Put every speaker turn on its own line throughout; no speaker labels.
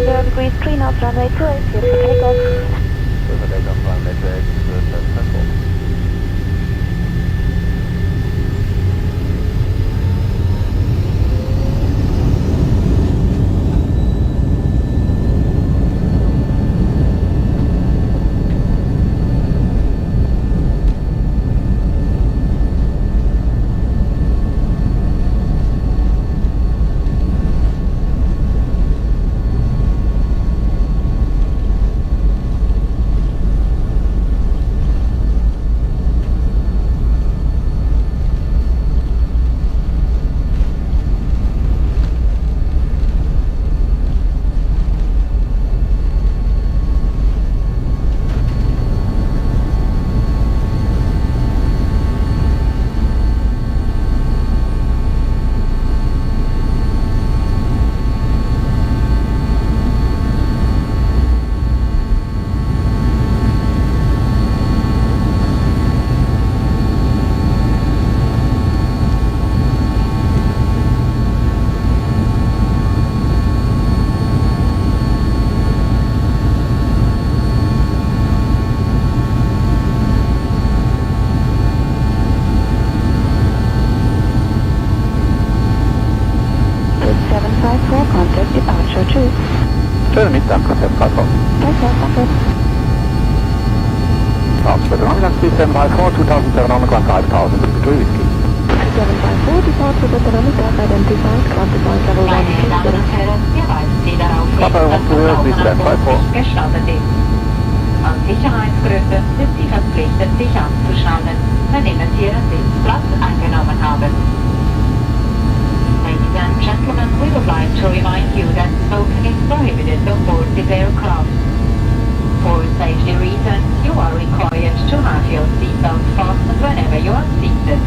0 degrees 3 knots, runway 28, clear for takeoff.
Clear for takeoff, runway 28, 754.
Contact departure, tschüss.
Schönen Mittag, Konzept 54.
Gleichfalls, danke.
Transfer Longland 3754, 2715,000, Victory Whiskey.
754, departure with dynamic gas identified, ground design level 1,
Meine Damen und Herren, wir weisen Sie darauf hin,
Papa,
dass das Laufen an Bord
3754.
nicht gestattet ist. Aus Sicherheitsgründen sind Sie verpflichtet, sich abzuschalten, wenn immer Sie Ihren Sitzplatz eingenommen haben. Ladies and gentlemen, we would like to remind you that smoking is prohibited on board this aircraft. For safety reasons, you are required to have your seatbelt fastened whenever you are seated.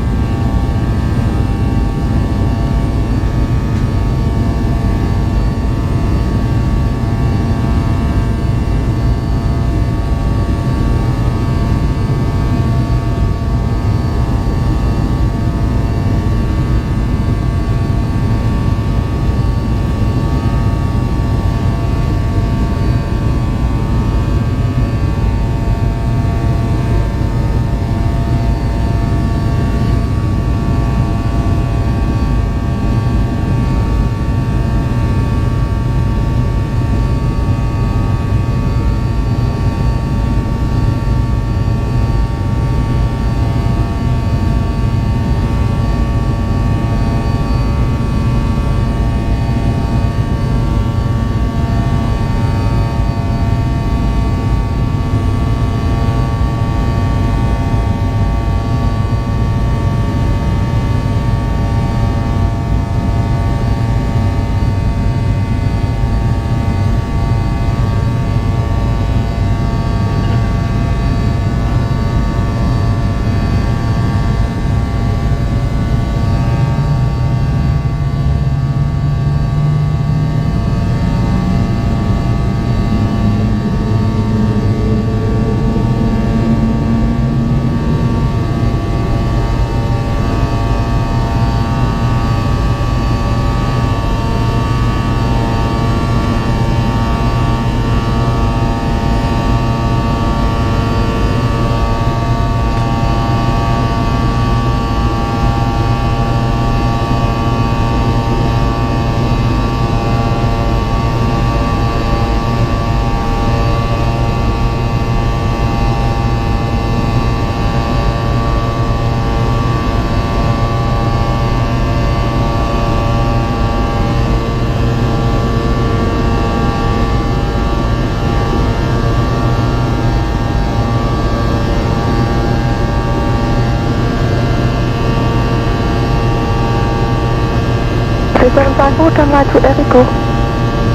Turn right to Erico.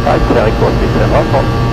Right to Eric, 13714.